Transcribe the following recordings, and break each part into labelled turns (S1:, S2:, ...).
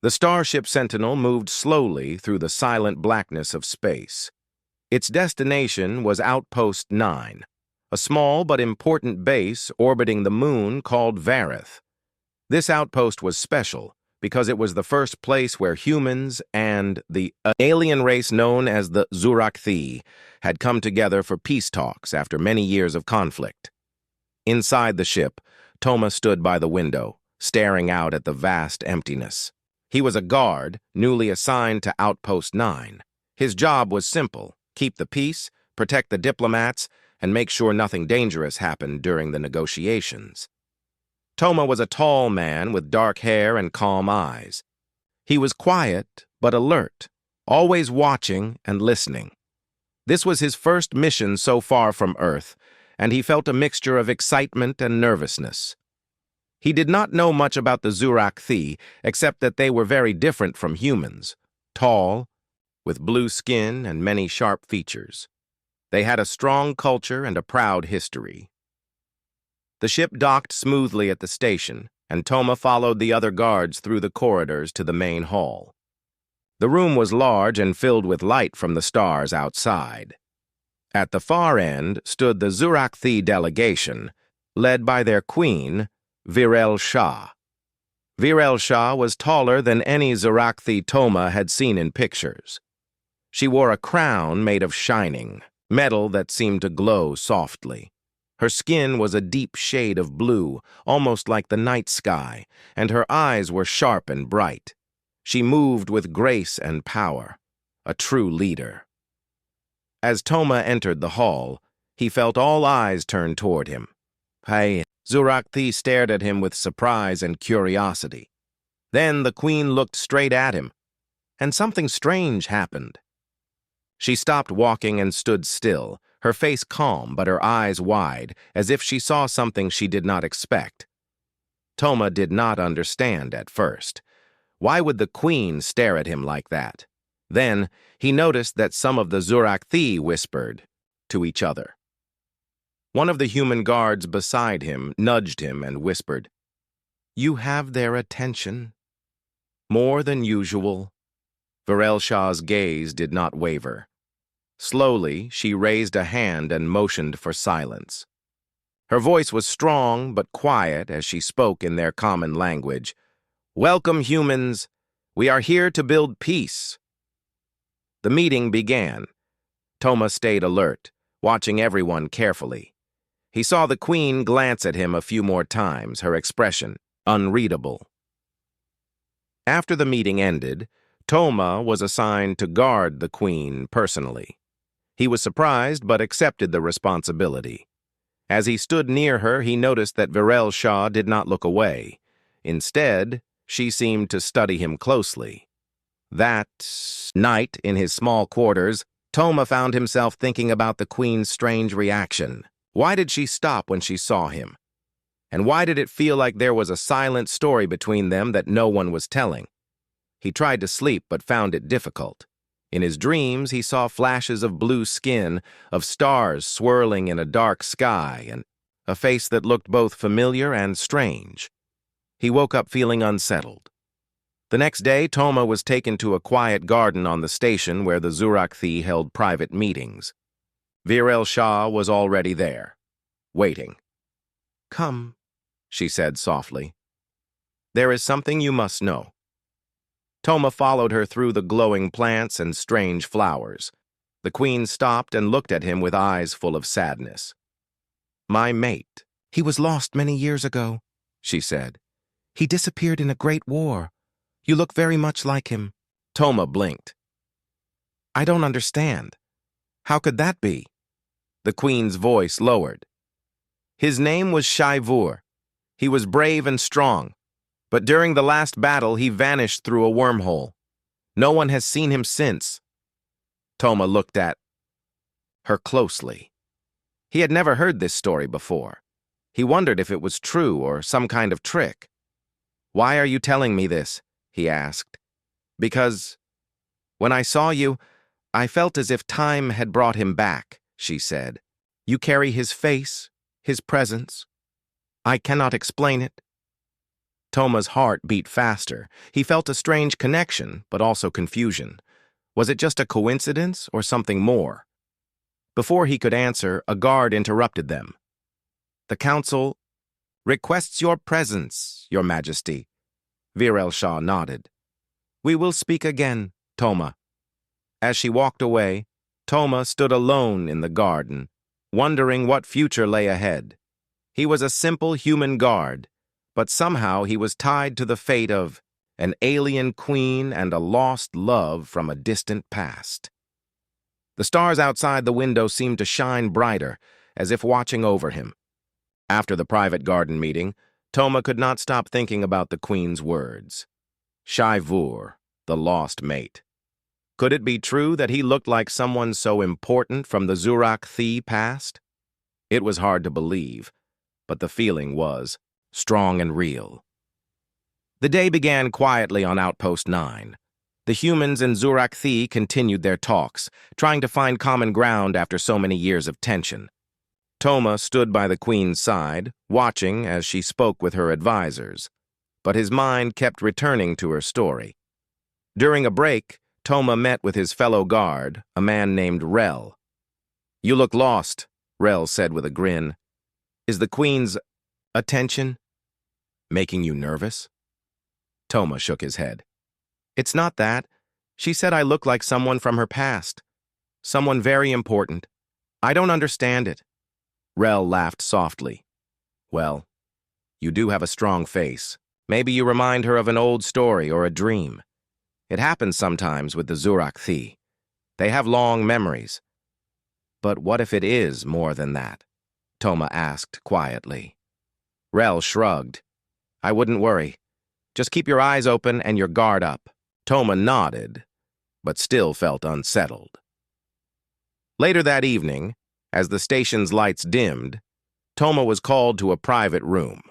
S1: The Starship Sentinel moved slowly through the silent blackness of space. Its destination was Outpost 9, a small but important base orbiting the moon called Vareth. This outpost was special because it was the first place where humans and the alien race known as the Zurakthi had come together for peace talks after many years of conflict. Inside the ship, Toma stood by the window, staring out at the vast emptiness. He was a guard, newly assigned to Outpost 9. His job was simple: keep the peace, protect the diplomats, and make sure nothing dangerous happened during the negotiations. Toma was a tall man with dark hair and calm eyes. He was quiet but alert, always watching and listening. This was his first mission so far from Earth, and he felt a mixture of excitement and nervousness. He did not know much about the Zurakthi, except that they were very different from humans, tall, with blue skin and many sharp features. They had a strong culture and a proud history. The ship docked smoothly at the station, and Toma followed the other guards through the corridors to the main hall. The room was large and filled with light from the stars outside. At the far end stood the Zurakthi delegation, led by their queen, Virel Shah. Virel Shah was taller than any Zurakthi Toma had seen in pictures. She wore a crown made of shining metal that seemed to glow softly. Her skin was a deep shade of blue, almost like the night sky, and her eyes were sharp and bright. She moved with grace and power, a true leader. As Toma entered the hall, he felt all eyes turn toward him. Hey, Zurakthi stared at him with surprise and curiosity. Then the queen looked straight at him, and something strange happened. She stopped walking and stood still, her face calm but her eyes wide, as if she saw something she did not expect. Toma did not understand at first. Why would the queen stare at him like that? Then he noticed that some of the Zurakthi whispered to each other. One of the human guards beside him nudged him and whispered, "You have their attention." More than usual. Virel Shah's gaze did not waver. Slowly, she raised a hand and motioned for silence. Her voice was strong but quiet as she spoke in their common language. "Welcome, humans. We are here to build peace." The meeting began. Toma stayed alert, watching everyone carefully. He saw the queen glance at him a few more times, her expression unreadable. After the meeting ended, Toma was assigned to guard the queen personally. He was surprised but accepted the responsibility. As he stood near her, he noticed that Virel Shah did not look away. Instead, she seemed to study him closely. That night, in his small quarters, Toma found himself thinking about the queen's strange reaction. Why did she stop when she saw him? And why did it feel like there was a silent story between them that no one was telling? He tried to sleep but found it difficult. In his dreams, he saw flashes of blue skin, of stars swirling in a dark sky, and a face that looked both familiar and strange. He woke up feeling unsettled. The next day, Toma was taken to a quiet garden on the station where the Zurakthi held private meetings. Virel Shah was already there, waiting. "Come," she said softly. "There is something you must know." Toma followed her through the glowing plants and strange flowers. The queen stopped and looked at him with eyes full of sadness. "My mate. He was lost many years ago," she said. "He disappeared in a great war. You look very much like him." Toma blinked. "I don't understand. How could that be?" The queen's voice lowered. "His name was Shaivur. He was brave and strong. But during the last battle, he vanished through a wormhole. No one has seen him since." Toma looked at her closely. He had never heard this story before. He wondered if it was true or some kind of trick. "Why are you telling me this?" he asked. "Because when I saw you, I felt as if time had brought him back," she said. "You carry his face, his presence. I cannot explain it." Toma's heart beat faster. He felt a strange connection, but also confusion. Was it just a coincidence or something more? Before he could answer, a guard interrupted them. "The council requests your presence, Your Majesty." Virel Shah nodded. "We will speak again, Toma." As she walked away, Toma stood alone in the garden, wondering what future lay ahead. He was a simple human guard, but somehow he was tied to the fate of an alien queen and a lost love from a distant past. The stars outside the window seemed to shine brighter, as if watching over him. After the private garden meeting, Toma could not stop thinking about the queen's words. Shai-Vur, the lost mate. Could it be true that he looked like someone so important from the Zurak-Thi past? It was hard to believe, but the feeling was strong and real. The day began quietly on Outpost 9. The humans in Zurak-Thi continued their talks, trying to find common ground after so many years of tension. Toma stood by the queen's side, watching as she spoke with her advisors, but his mind kept returning to her story. During a break, Toma met with his fellow guard, a man named Rel. "You look lost," Rel said with a grin. "Is the queen's attention making you nervous?" Toma shook his head. "It's not that. She said I look like someone from her past. Someone very important. I don't understand it." Rel laughed softly. "Well, you do have a strong face. Maybe you remind her of an old story or a dream. It happens sometimes with the Zurak-Thi. They have long memories." "But what if it is more than that?" Toma asked quietly. Rel shrugged. "I wouldn't worry. Just keep your eyes open and your guard up." Toma nodded, but still felt unsettled. Later that evening, as the station's lights dimmed, Toma was called to a private room.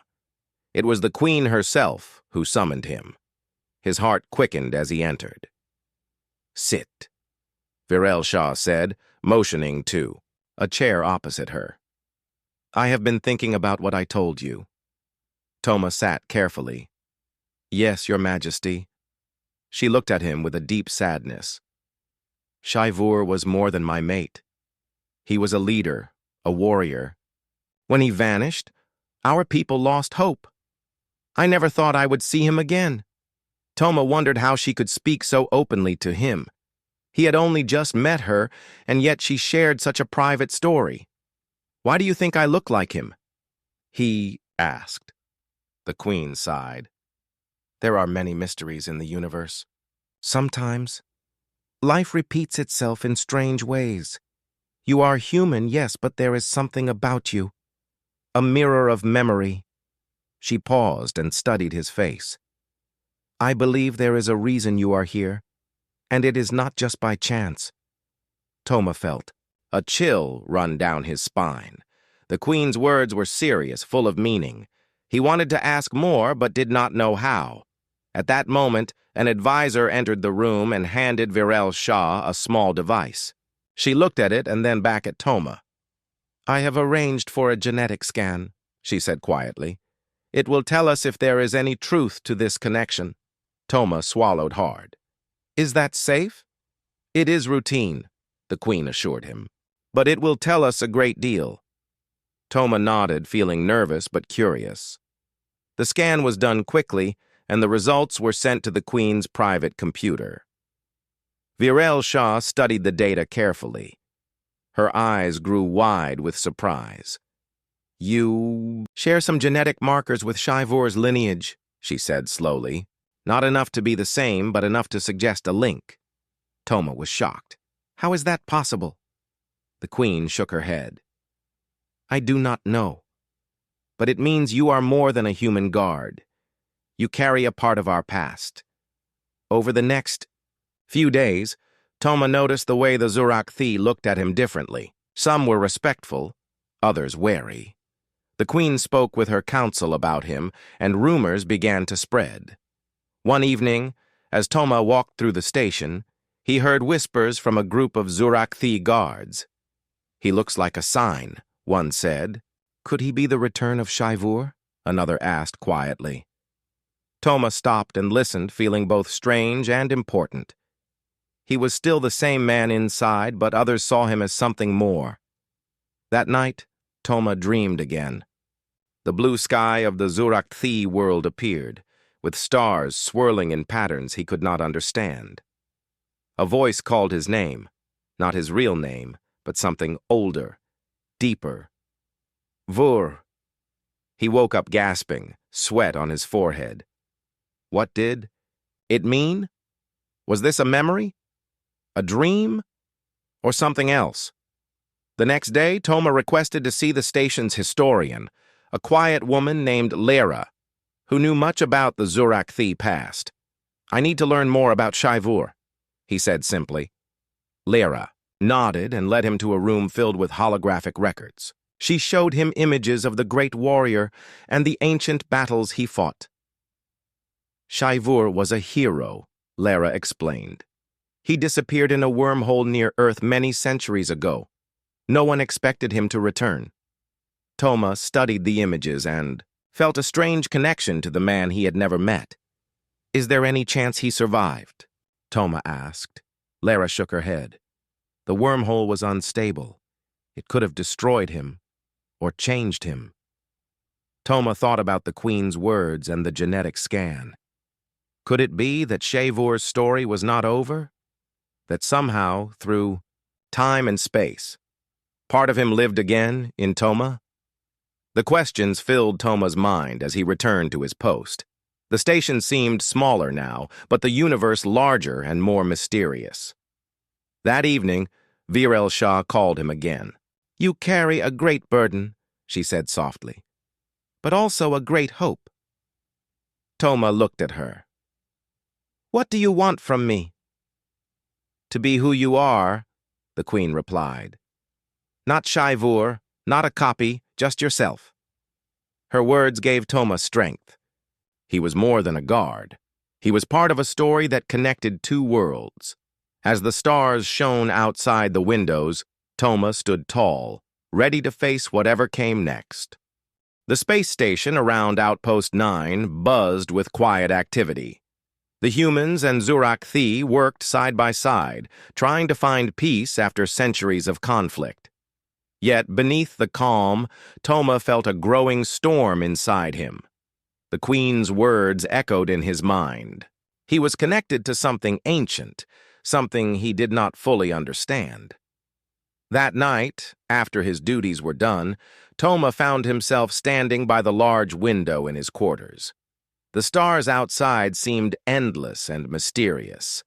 S1: It was the queen herself who summoned him. His heart quickened as he entered. "Sit," Virel Shah said, motioning to a chair opposite her. "I have been thinking about what I told you." Toma sat carefully. "Yes, Your Majesty." She looked at him with a deep sadness. "Shai-Vur was more than my mate. He was a leader, a warrior. When he vanished, our people lost hope. I never thought I would see him again." Toma wondered how she could speak so openly to him. He had only just met her, and yet she shared such a private story. "Why do you think I look like him?" he asked. The queen sighed. "There are many mysteries in the universe. Sometimes, life repeats itself in strange ways. You are human, yes, but there is something about you. A mirror of memory." She paused and studied his face. "I believe there is a reason you are here, and it is not just by chance." Toma felt a chill run down his spine. The queen's words were serious, full of meaning. He wanted to ask more, but did not know how. At that moment, an advisor entered the room and handed Virel Shah a small device. She looked at it and then back at Toma. "I have arranged for a genetic scan," she said quietly. "It will tell us if there is any truth to this connection." Toma swallowed hard. "Is that safe?" "It is routine," the queen assured him. "But it will tell us a great deal." Toma nodded, feeling nervous but curious. The scan was done quickly, and the results were sent to the queen's private computer. Virel Shah studied the data carefully. Her eyes grew wide with surprise. "You share some genetic markers with Shai-Vur's lineage," she said slowly. "Not enough to be the same, but enough to suggest a link." Toma was shocked. "How is that possible?" The queen shook her head. "I do not know. But it means you are more than a human guard. You carry a part of our past." Over the next few days, Toma noticed the way the Zurak-Thi looked at him differently. Some were respectful, others wary. The queen spoke with her council about him, and rumors began to spread. One evening, as Toma walked through the station, he heard whispers from a group of Zurak-Thi guards. "He looks like a sign," one said. "Could he be the return of Shai-Vur?" another asked quietly. Toma stopped and listened, feeling both strange and important. He was still the same man inside, but others saw him as something more. That night, Toma dreamed again. The blue sky of the Zurak-Thi world appeared, with stars swirling in patterns he could not understand. A voice called his name, not his real name, but something older, deeper. Vur. He woke up gasping, sweat on his forehead. What did it mean? Was this a memory? A dream? Or something else? The next day, Toma requested to see the station's historian, a quiet woman named Lyra, who knew much about the Zurak-Thi past. I need to learn more about Shai-Vur, he said simply. Lyra nodded and led him to a room filled with holographic records. She showed him images of the great warrior and the ancient battles he fought. Shai-Vur was a hero, Lyra explained. He disappeared in a wormhole near Earth many centuries ago. No one expected him to return. Toma studied the images and felt a strange connection to the man he had never met. Is there any chance he survived? Toma asked. Lyra shook her head. The wormhole was unstable. It could have destroyed him or changed him. Toma thought about the Queen's words and the genetic scan. Could it be that Shai-Vur's story was not over? That somehow, through time and space, part of him lived again in Toma? The questions filled Toma's mind as he returned to his post. The station seemed smaller now, but the universe larger and more mysterious. That evening, Virel Shah called him again. You carry a great burden, she said softly, but also a great hope. Toma looked at her. What do you want from me? To be who you are, the Queen replied. Not Shai-Vur, not a copy, just yourself. Her words gave Toma strength. He was more than a guard. He was part of a story that connected two worlds. As the stars shone outside the windows, Toma stood tall, ready to face whatever came next. The space station around Outpost 9 buzzed with quiet activity. The humans and Zurak-Thi worked side by side, trying to find peace after centuries of conflict. Yet beneath the calm, Toma felt a growing storm inside him. The Queen's words echoed in his mind. He was connected to something ancient, something he did not fully understand. That night, after his duties were done, Toma found himself standing by the large window in his quarters. The stars outside seemed endless and mysterious.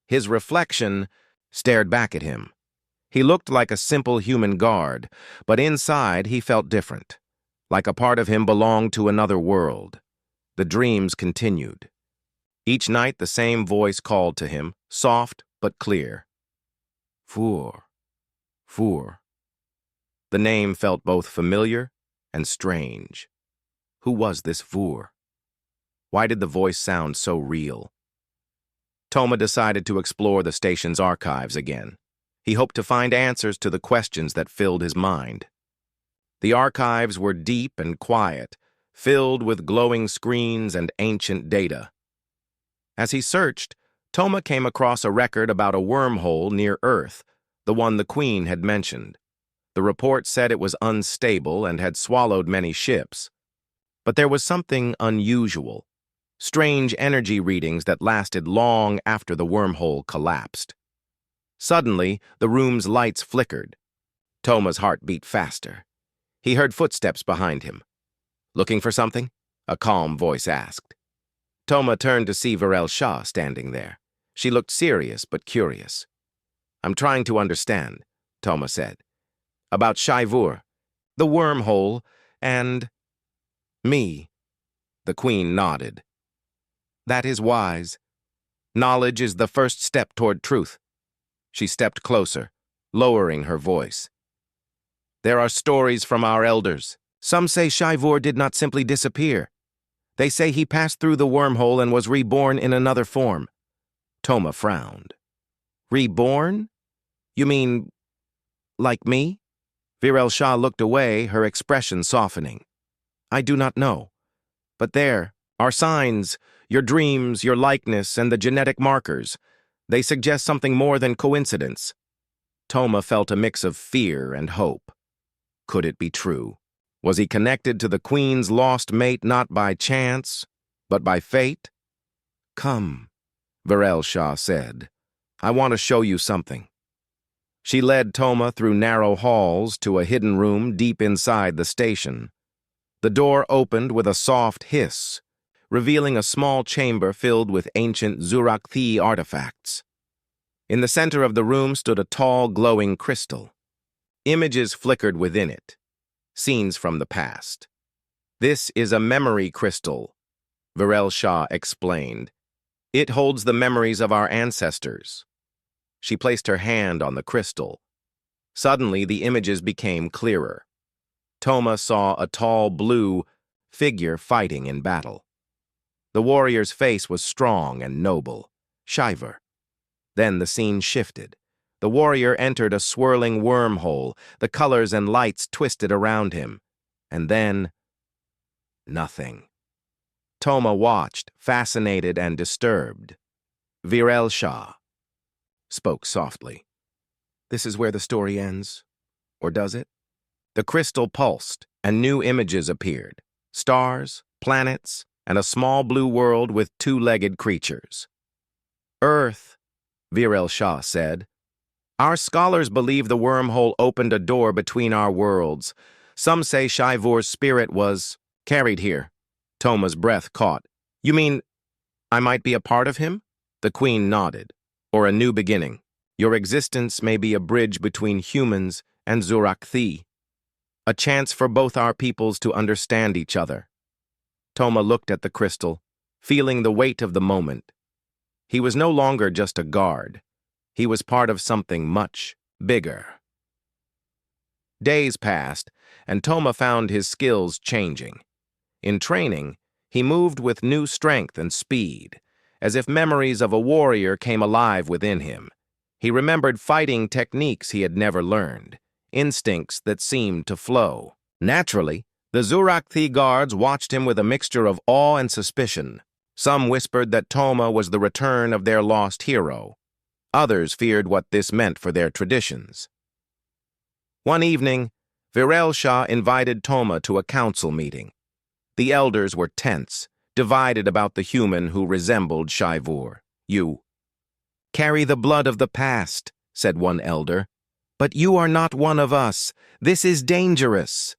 S1: His reflection stared back at him. He looked like a simple human guard, but inside he felt different, like a part of him belonged to another world. The dreams continued. Each night the same voice called to him, soft but clear. Vur, Vur. The name felt both familiar and strange. Who was this Vur? Why did the voice sound so real? Toma decided to explore the station's archives again. He hoped to find answers to the questions that filled his mind. The archives were deep and quiet, filled with glowing screens and ancient data. As he searched, Toma came across a record about a wormhole near Earth, the one the Queen had mentioned. The report said it was unstable and had swallowed many ships. But there was something unusual. Strange energy readings that lasted long after the wormhole collapsed. Suddenly, the room's lights flickered. Toma's heart beat faster. He heard footsteps behind him. Looking for something? A calm voice asked. Toma turned to see Virel Shah standing there. She looked serious but curious. I'm trying to understand, Toma said. About Shai-Vur, the wormhole, and me. The Queen nodded. That is wise. Knowledge is the first step toward truth. She stepped closer, lowering her voice. There are stories from our elders. Some say Shai-Vur did not simply disappear. They say he passed through the wormhole and was reborn in another form. Toma frowned. Reborn? You mean, like me? Virel Shah looked away, her expression softening. I do not know. But there are signs. Your dreams, your likeness, and the genetic markers. They suggest something more than coincidence. Toma felt a mix of fear and hope. Could it be true? Was he connected to the Queen's lost mate not by chance, but by fate? "Come," Virel Shah said. "I want to show you something." She led Toma through narrow halls to a hidden room deep inside the station. The door opened with a soft hiss, revealing a small chamber filled with ancient Zurakthi artifacts. In the center of the room stood a tall, glowing crystal. Images flickered within it, scenes from the past. "This is a memory crystal," Virel Shah explained. "It holds the memories of our ancestors." She placed her hand on the crystal. Suddenly, the images became clearer. Toma saw a tall blue figure fighting in battle. The warrior's face was strong and noble, Shiver. Then the scene shifted. The warrior entered a swirling wormhole, the colors and lights twisted around him. And then, nothing. Toma watched, fascinated and disturbed. Virel Shah spoke softly. "This is where the story ends. Or does it?" The crystal pulsed, and new images appeared. Stars, planets, and a small blue world with two-legged creatures. "Earth," Virel Shah said. "Our scholars believe the wormhole opened a door between our worlds. Some say Shivur's spirit was carried here." Toma's breath caught. "You mean I might be a part of him?" The Queen nodded. "Or a new beginning. Your existence may be a bridge between humans and Zurakthi. A chance for both our peoples to understand each other." Toma looked at the crystal, feeling the weight of the moment. He was no longer just a guard. He was part of something much bigger. Days passed, and Toma found his skills changing. In training, he moved with new strength and speed, as if memories of a warrior came alive within him. He remembered fighting techniques he had never learned, instincts that seemed to flow. Naturally, the Zurakthi guards watched him with a mixture of awe and suspicion. Some whispered that Toma was the return of their lost hero. Others feared what this meant for their traditions. One evening, Virel Shah invited Toma to a council meeting. The elders were tense, divided about the human who resembled Shivur. "You carry the blood of the past," said one elder. "But you are not one of us. This is dangerous."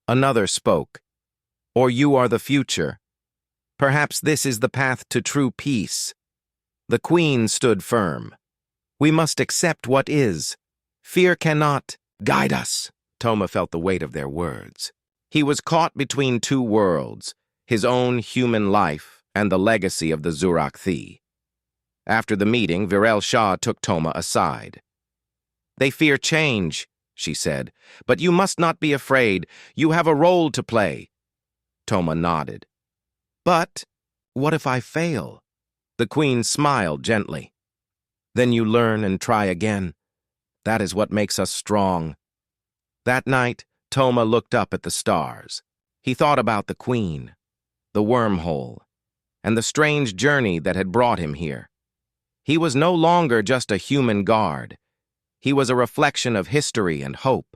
S1: Another spoke. "Or you are the future. Perhaps this is the path to true peace." The Queen stood firm. "We must accept what is. Fear cannot guide us." Toma felt the weight of their words. He was caught between two worlds, his own human life and the legacy of the Zurakthi. After the meeting, Virel Shah took Toma aside. "They fear change," she said, "but you must not be afraid. You have a role to play." Toma nodded. "But what if I fail?" The Queen smiled gently. "Then you learn and try again. That is what makes us strong." That night, Toma looked up at the stars. He thought about the Queen, the wormhole, and the strange journey that had brought him here. He was no longer just a human guard. He was a reflection of history and hope,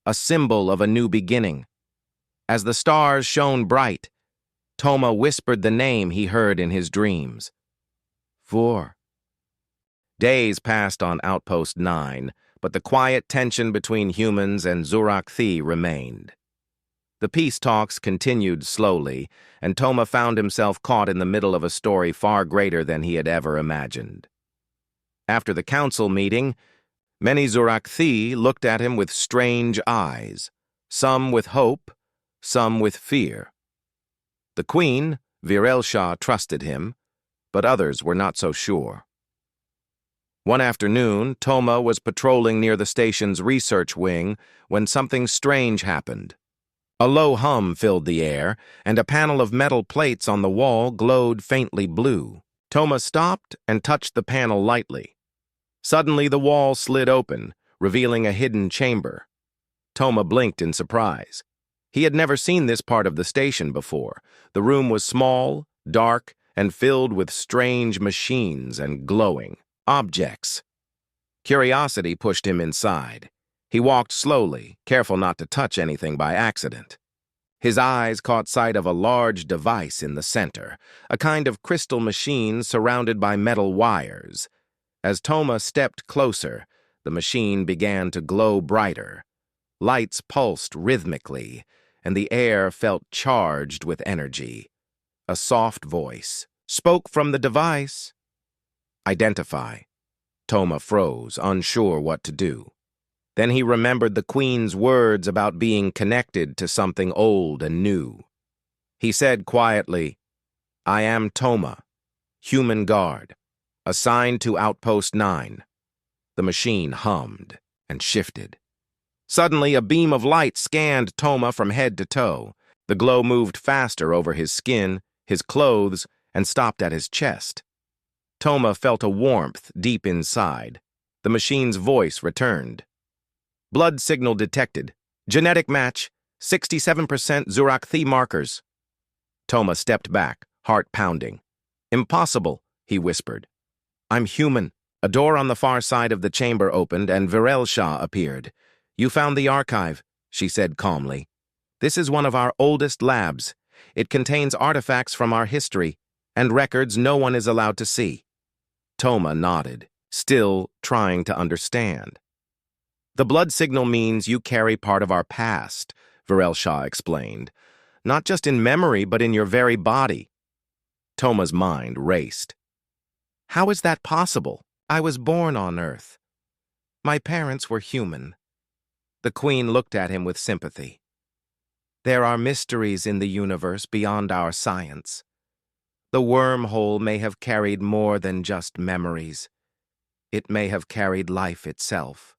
S1: a symbol of a new beginning. As the stars shone bright, Toma whispered the name he heard in his dreams. Vor. Days passed on Outpost 9, but the quiet tension between humans and Zurakthi remained. The peace talks continued slowly, and Toma found himself caught in the middle of a story far greater than he had ever imagined. After the council meeting, many Zurakthi looked at him with strange eyes, some with hope, some with fear. The Queen, Virel Shah, trusted him, but others were not so sure. One afternoon, Toma was patrolling near the station's research wing when something strange happened. A low hum filled the air, and a panel of metal plates on the wall glowed faintly blue. Toma stopped and touched the panel lightly. Suddenly, the wall slid open, revealing a hidden chamber. Toma blinked in surprise. He had never seen this part of the station before. The room was small, dark, and filled with strange machines and glowing objects. Curiosity pushed him inside. He walked slowly, careful not to touch anything by accident. His eyes caught sight of a large device in the center, a kind of crystal machine surrounded by metal wires. As Toma stepped closer, the machine began to glow brighter. Lights pulsed rhythmically, and the air felt charged with energy. A soft voice spoke from the device. "Identify." Toma froze, unsure what to do. Then he remembered the Queen's words about being connected to something old and new. He said quietly, "I am Toma, human guard, assigned to Outpost 9. The machine hummed and shifted. Suddenly, a beam of light scanned Toma from head to toe. The glow moved faster over his skin, his clothes, and stopped at his chest. Toma felt a warmth deep inside. The machine's voice returned. "Blood signal detected. Genetic match. 67% Zurak-Thi markers." Toma stepped back, heart pounding. "Impossible," he whispered. "I'm human." A door on the far side of the chamber opened and Virel Shah appeared. "You found the archive," she said calmly. "This is one of our oldest labs. It contains artifacts from our history and records no one is allowed to see." Toma nodded, still trying to understand. "The blood signal means you carry part of our past," Virel Shah explained. "Not just in memory, but in your very body." Toma's mind raced. "How is that possible? I was born on Earth. My parents were human." The Queen looked at him with sympathy. "There are mysteries in the universe beyond our science. The wormhole may have carried more than just memories. It may have carried life itself."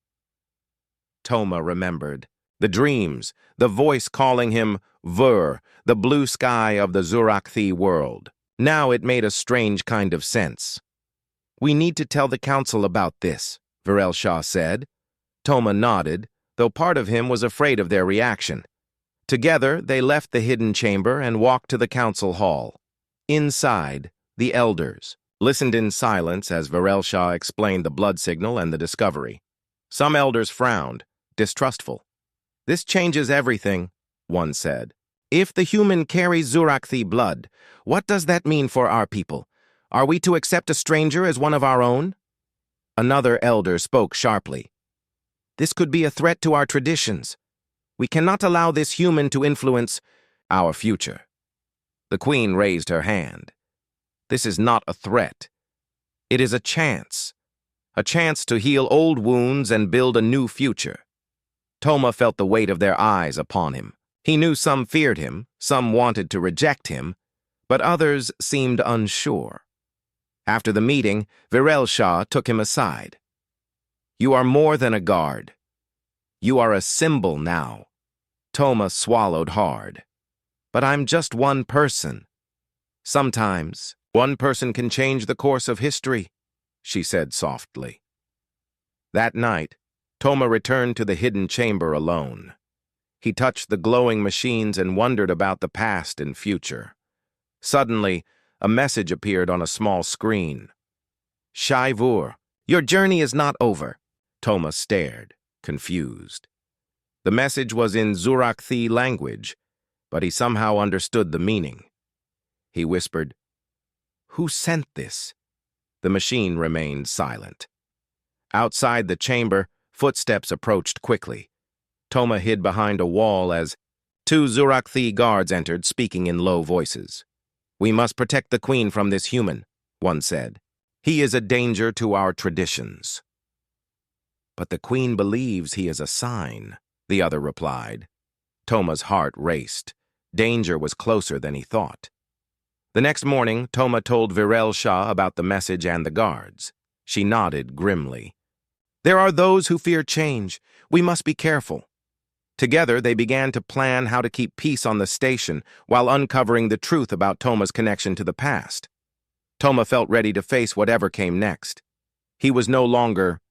S1: Toma remembered. The dreams, the voice calling him Vur, the blue sky of the Zurak-Thi world. Now it made a strange kind of sense. "We need to tell the council about this," Virel Shah said. Toma nodded, though part of him was afraid of their reaction. Together, they left the hidden chamber and walked to the council hall. Inside, the elders listened in silence as Virel Shah explained the blood signal and the discovery. Some elders frowned, distrustful. "This changes everything," one said. "If the human carries Zurak-Thi blood, what does that mean for our people? Are we to accept a stranger as one of our own?" Another elder spoke sharply. "This could be a threat to our traditions. We cannot allow this human to influence our future." The Queen raised her hand. "This is not a threat. It is a chance to heal old wounds and build a new future." Toma felt the weight of their eyes upon him. He knew some feared him, some wanted to reject him, but others seemed unsure. After the meeting, Virel Shah took him aside. "You are more than a guard. You are a symbol now." Toma swallowed hard. "But I'm just one person." "Sometimes, one person can change the course of history," she said softly. That night, Toma returned to the hidden chamber alone. He touched the glowing machines and wondered about the past and future. Suddenly, a message appeared on a small screen. "Shai Vur, your journey is not over." Toma stared, confused. The message was in Zurak-Thi language, but he somehow understood the meaning. He whispered, "Who sent this?" The machine remained silent. Outside the chamber, footsteps approached quickly. Toma hid behind a wall as 2 Zurak-Thi guards entered, speaking in low voices. "We must protect the Queen from this human," one said. "He is a danger to our traditions." "But the Queen believes he is a sign," the other replied. Toma's heart raced. Danger was closer than he thought. The next morning, Toma told Virel Shah about the message and the guards. She nodded grimly. "There are those who fear change. We must be careful." Together, they began to plan how to keep peace on the station while uncovering the truth about Toma's connection to the past. Toma felt ready to face whatever came next. He was no longer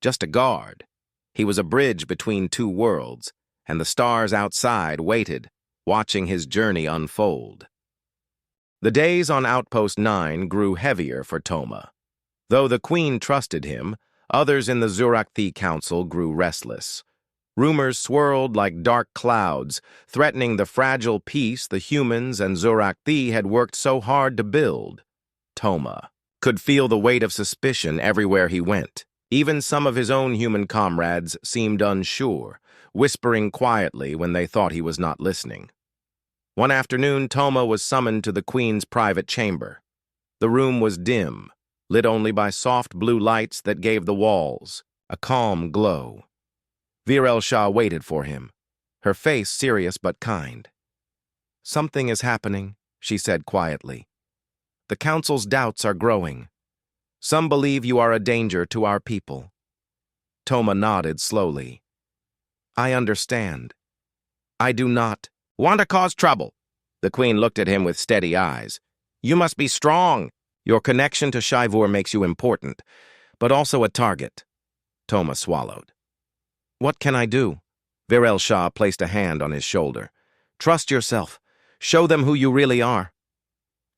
S1: just a guard. He was a bridge between two worlds, and the stars outside waited, watching his journey unfold. The days on Outpost 9 grew heavier for Toma. Though the Queen trusted him, others in the Zurakthi Council grew restless. Rumors swirled like dark clouds, threatening the fragile peace the humans and Zurakthi had worked so hard to build. Toma could feel the weight of suspicion everywhere he went. Even some of his own human comrades seemed unsure, whispering quietly when they thought he was not listening. One afternoon, Toma was summoned to the Queen's private chamber. The room was dim, lit only by soft blue lights that gave the walls a calm glow. Virel Shah waited for him, her face serious but kind. "Something is happening," she said quietly. "The Council's doubts are growing. Some believe you are a danger to our people." Toma nodded slowly. "I understand. I do not want to cause trouble." The Queen looked at him with steady eyes. "You must be strong. Your connection to Shivur makes you important, but also a target." Toma swallowed. "What can I do?" Virel Shah placed a hand on his shoulder. "Trust yourself. Show them who you really are."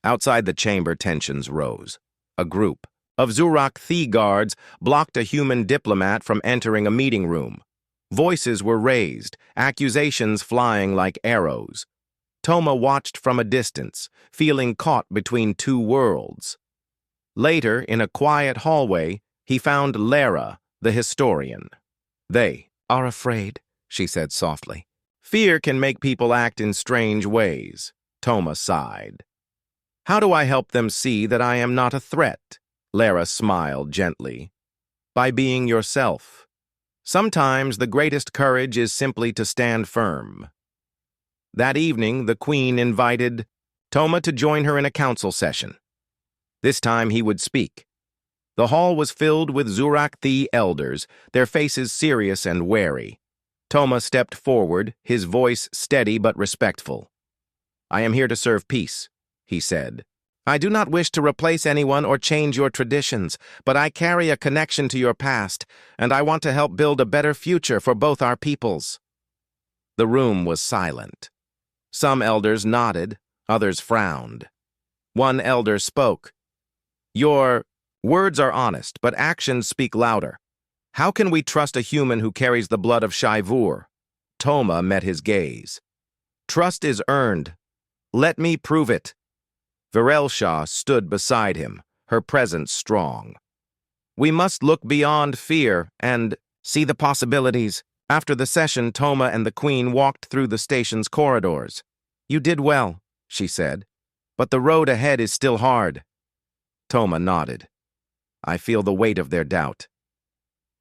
S1: Outside the chamber, tensions rose. A group of Zurakthi guards blocked a human diplomat from entering a meeting room. Voices were raised, accusations flying like arrows. Toma watched from a distance, feeling caught between two worlds. Later, in a quiet hallway, he found Lara, the historian. "They are afraid," she said softly. "Fear can make people act in strange ways." Toma sighed. "How do I help them see that I am not a threat?" Lara smiled gently. "By being yourself. Sometimes the greatest courage is simply to stand firm." That evening, the Queen invited Toma to join her in a council session. This time he would speak. The hall was filled with Zurakthi elders, their faces serious and wary. Toma stepped forward, his voice steady but respectful. "I am here to serve peace," he said. "I do not wish to replace anyone or change your traditions, but I carry a connection to your past, and I want to help build a better future for both our peoples." The room was silent. Some elders nodded, others frowned. One elder spoke. "Your words are honest, but actions speak louder. How can we trust a human who carries the blood of Shivur?" Toma met his gaze. "Trust is earned. Let me prove it." Virel Shah stood beside him, her presence strong. "We must look beyond fear and see the possibilities." After the session, Toma and the Queen walked through the station's corridors. "You did well," she said, "but the road ahead is still hard." Toma nodded. "I feel the weight of their doubt."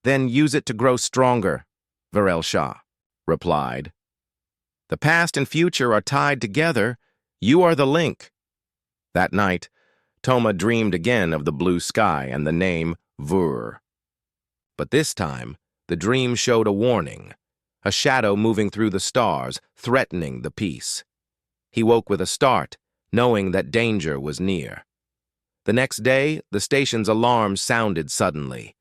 S1: "Then use it to grow stronger," Virel Shah replied. "The past and future are tied together. You are the link." That night, Toma dreamed again of the blue sky and the name Vur. But this time, the dream showed a warning, a shadow moving through the stars, threatening the peace. He woke with a start, knowing that danger was near. The next day, the station's alarm sounded suddenly.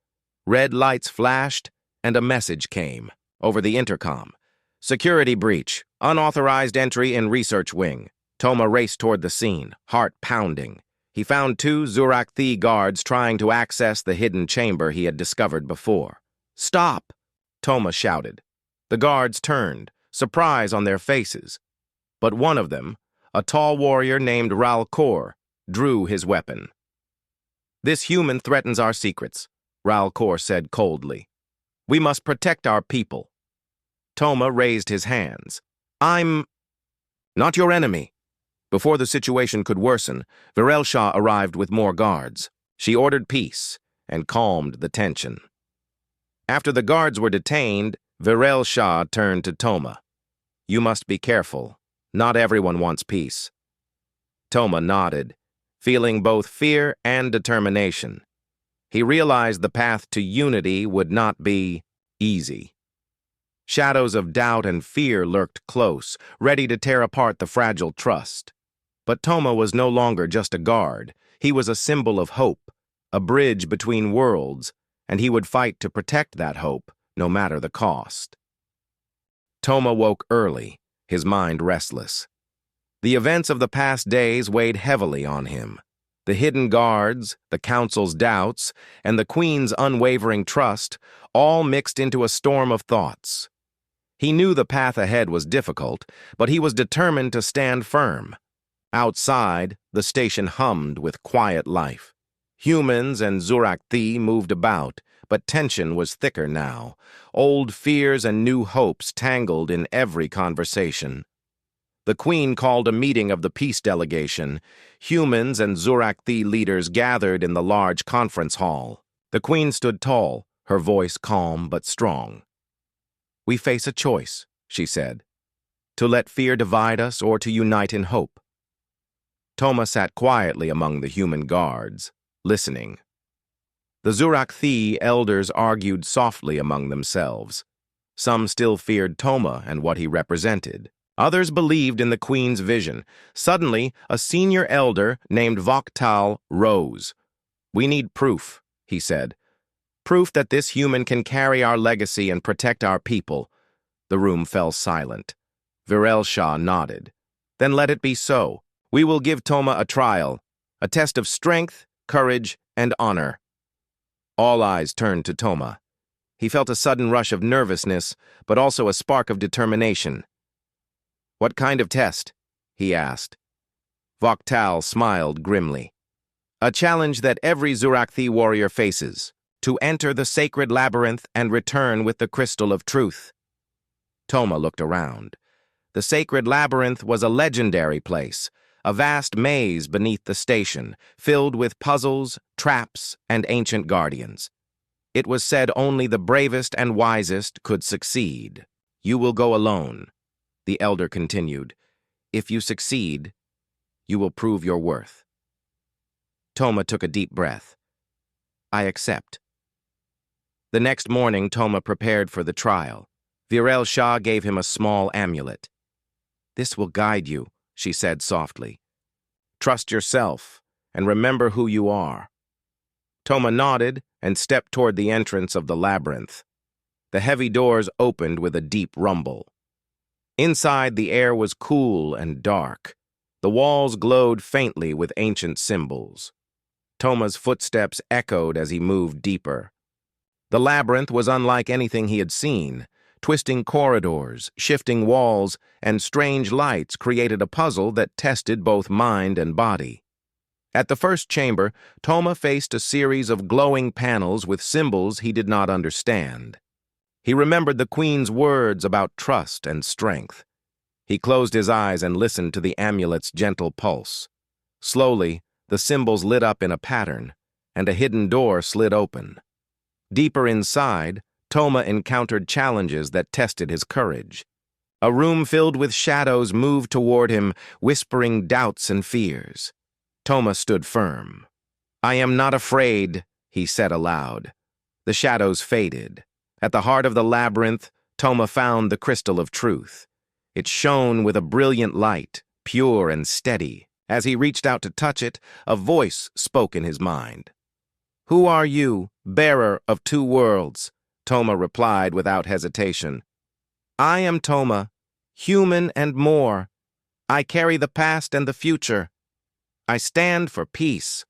S1: Red lights flashed, and a message came over the intercom. "Security breach. Unauthorized entry in research wing." Toma raced toward the scene, heart pounding. He found two Zurakthi guards trying to access the hidden chamber he had discovered before. "Stop!" Toma shouted. The guards turned, surprise on their faces. But one of them, a tall warrior named Ralkor, drew his weapon. "This human threatens our secrets," Ralkor said coldly. "We must protect our people." Toma raised his hands. "I'm not your enemy." Before the situation could worsen, Virel Shah arrived with more guards. She ordered peace and calmed the tension. After the guards were detained, Virel Shah turned to Toma. "You must be careful. Not everyone wants peace." Toma nodded, feeling both fear and determination. He realized the path to unity would not be easy. Shadows of doubt and fear lurked close, ready to tear apart the fragile trust. But Toma was no longer just a guard. He was a symbol of hope, a bridge between worlds, and he would fight to protect that hope, no matter the cost. Toma woke early, his mind restless. The events of the past days weighed heavily on him. The hidden guards, the council's doubts, and the Queen's unwavering trust all mixed into a storm of thoughts. He knew the path ahead was difficult, but he was determined to stand firm. Outside, the station hummed with quiet life. Humans and Zurak-Thi moved about, but tension was thicker now. Old fears and new hopes tangled in every conversation. The Queen called a meeting of the peace delegation. Humans and Zurak-Thi leaders gathered in the large conference hall. The Queen stood tall, her voice calm but strong. "We face a choice," she said, "to let fear divide us or to unite in hope." Toma sat quietly among the human guards, listening. The Zurak-Thi elders argued softly among themselves. Some still feared Toma and what he represented. Others believed in the Queen's vision. Suddenly, a senior elder named Voktal rose. "We need proof," he said. "Proof that this human can carry our legacy and protect our people." The room fell silent. Virel Shah nodded. "Then let it be so. We will give Toma a trial, a test of strength, courage, and honor." All eyes turned to Toma. He felt a sudden rush of nervousness, but also a spark of determination. "What kind of test?" he asked. Voktal smiled grimly. "A challenge that every Zurak-Thi warrior faces, to enter the sacred labyrinth and return with the crystal of truth." Toma looked around. The sacred labyrinth was a legendary place, a vast maze beneath the station, filled with puzzles, traps, and ancient guardians. It was said only the bravest and wisest could succeed. "You will go alone," the elder continued. "If you succeed, you will prove your worth." Toma took a deep breath. "I accept." The next morning, Toma prepared for the trial. Virel Shah gave him a small amulet. "This will guide you," she said softly. "Trust yourself, and remember who you are." Toma nodded and stepped toward the entrance of the labyrinth. The heavy doors opened with a deep rumble. Inside, the air was cool and dark. The walls glowed faintly with ancient symbols. Toma's footsteps echoed as he moved deeper. The labyrinth was unlike anything he had seen. Twisting corridors, shifting walls, and strange lights created a puzzle that tested both mind and body. At the first chamber, Toma faced a series of glowing panels with symbols he did not understand. He remembered the Queen's words about trust and strength. He closed his eyes and listened to the amulet's gentle pulse. Slowly, the symbols lit up in a pattern, and a hidden door slid open. Deeper inside, Toma encountered challenges that tested his courage. A room filled with shadows moved toward him, whispering doubts and fears. Toma stood firm. "I am not afraid," he said aloud. The shadows faded. At the heart of the labyrinth, Toma found the crystal of truth. It shone with a brilliant light, pure and steady. As he reached out to touch it, a voice spoke in his mind. "Who are you, bearer of two worlds?" Toma replied without hesitation. "I am Toma, human and more. I carry the past and the future. I stand for peace."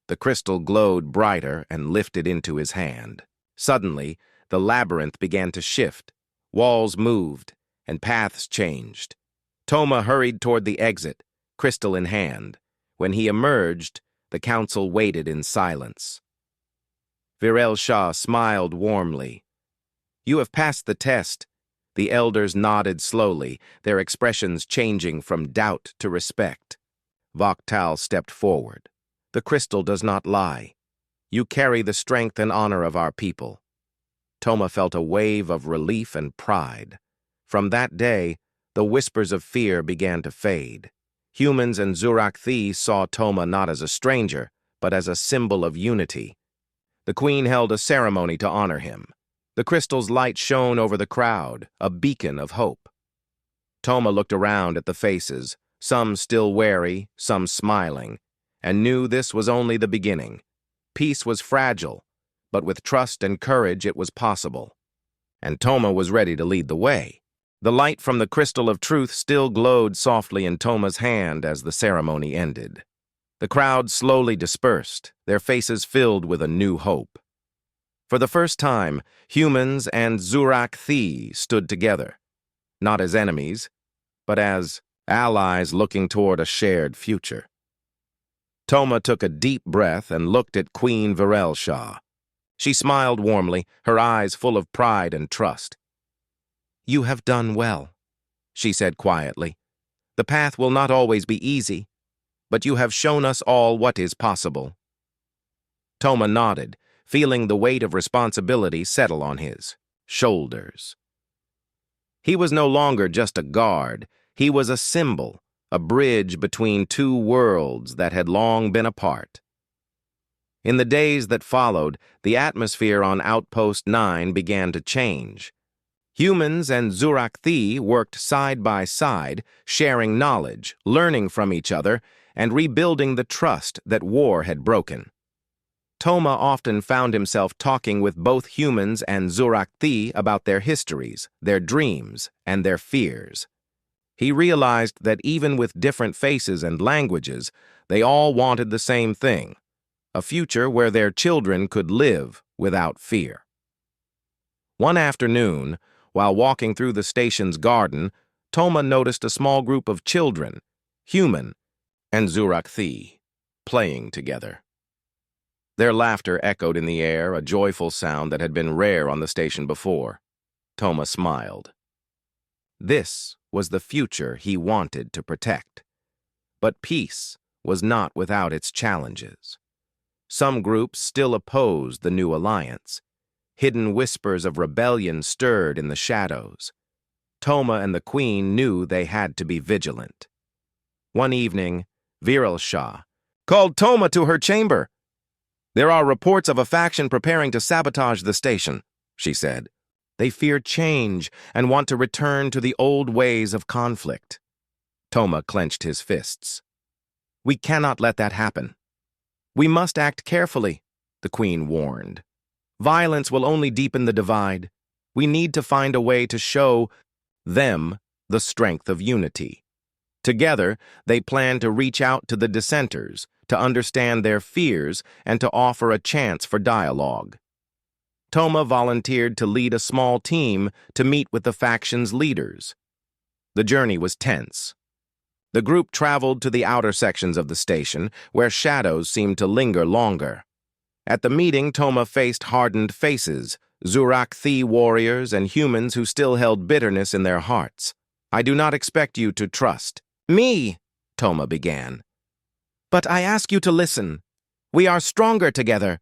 S1: The crystal glowed brighter and lifted into his hand. Suddenly, the labyrinth began to shift. Walls moved, and paths changed. Toma hurried toward the exit, crystal in hand. When he emerged, the council waited in silence. Virel Shah smiled warmly. "You have passed the test." The elders nodded slowly, their expressions changing from doubt to respect. Voktal stepped forward. "The crystal does not lie. You carry the strength and honor of our people." Toma felt a wave of relief and pride. From that day, the whispers of fear began to fade. Humans and Zurak-Thi saw Toma not as a stranger, but as a symbol of unity. The Queen held a ceremony to honor him. The crystal's light shone over the crowd, a beacon of hope. Toma looked around at the faces, some still wary, some smiling, and knew this was only the beginning. Peace was fragile, but with trust and courage it was possible. And Toma was ready to lead the way. The light from the crystal of truth still glowed softly in Toma's hand as the ceremony ended. The crowd slowly dispersed, their faces filled with a new hope. For the first time, humans and Zurak-Thi stood together, not as enemies, but as allies looking toward a shared future. Toma took a deep breath and looked at Queen Virel-Shah. She smiled warmly, her eyes full of pride and trust. "You have done well," she said quietly. "The path will not always be easy, but you have shown us all what is possible." Toma nodded, feeling the weight of responsibility settle on his shoulders. He was no longer just a guard, he was a symbol, a bridge between two worlds that had long been apart. In the days that followed, the atmosphere on Outpost 9 began to change. Humans and Zurak-Thi worked side by side, sharing knowledge, learning from each other, and rebuilding the trust that war had broken. Toma often found himself talking with both humans and Zurak-Thi about their histories, their dreams, and their fears. He realized that even with different faces and languages, they all wanted the same thing, a future where their children could live without fear. One afternoon, while walking through the station's garden, Toma noticed a small group of children, human and Zurak-Thi, playing together. Their laughter echoed in the air, a joyful sound that had been rare on the station before. Toma smiled. This was the future he wanted to protect. But peace was not without its challenges. Some groups still opposed the new alliance. Hidden whispers of rebellion stirred in the shadows. Toma and the Queen knew they had to be vigilant. One evening, Virel-Shah called Toma to her chamber. "There are reports of a faction preparing to sabotage the station," she said. "They fear change and want to return to the old ways of conflict." Toma clenched his fists. "We cannot let that happen. We must act carefully," the Queen warned. "Violence will only deepen the divide. We need to find a way to show them the strength of unity." Together, they plan to reach out to the dissenters, to understand their fears, and to offer a chance for dialogue. Toma volunteered to lead a small team to meet with the faction's leaders. The journey was tense. The group traveled to the outer sections of the station, where shadows seemed to linger longer. At the meeting, Toma faced hardened faces, Zurak-Thi warriors and humans who still held bitterness in their hearts. "I do not expect you to trust me," Toma began. "But I ask you to listen. We are stronger together.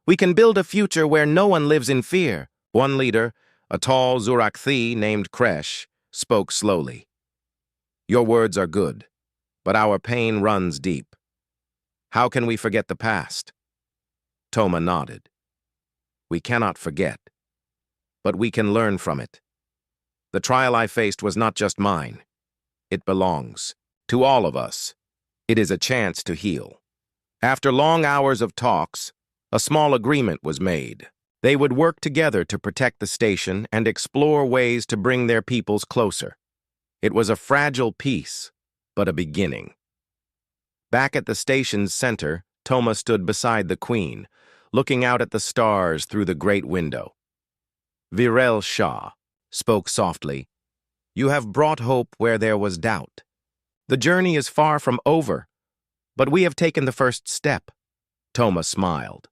S1: We can build a future where no one lives in fear." One leader, a tall Zurak-Thi named Kresh, spoke slowly. "Your words are good, but our pain runs deep. How can we forget the past?" Toma nodded. "We cannot forget, but we can learn from it. The trial I faced was not just mine. It belongs to all of us. It is a chance to heal." After long hours of talks, a small agreement was made. They would work together to protect the station and explore ways to bring their peoples closer. It was a fragile peace, but a beginning. Back at the station's center, Toma stood beside the Queen, looking out at the stars through the great window. Virel-Shah spoke softly. "You have brought hope where there was doubt. The journey is far from over, but we have taken the first step." Toma smiled.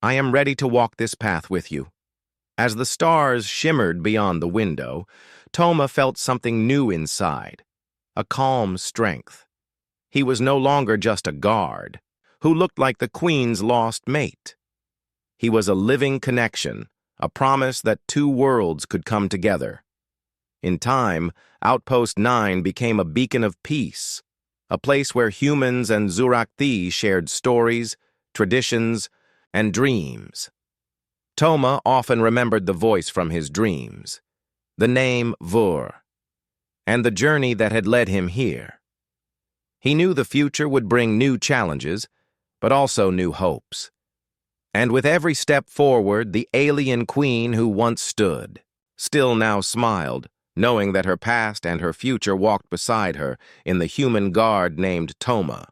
S1: "I am ready to walk this path with you." As the stars shimmered beyond the window, Toma felt something new inside, a calm strength. He was no longer just a guard, who looked like the Queen's lost mate. He was a living connection, a promise that two worlds could come together. In time, Outpost 9 became a beacon of peace, a place where humans and Zurak-Thi shared stories, traditions, and dreams. Toma often remembered the voice from his dreams, the name Vur, and the journey that had led him here. He knew the future would bring new challenges, but also new hopes. And with every step forward, the alien Queen who once stood, still now smiled, knowing that her past and her future walked beside her in the human guard named Toma.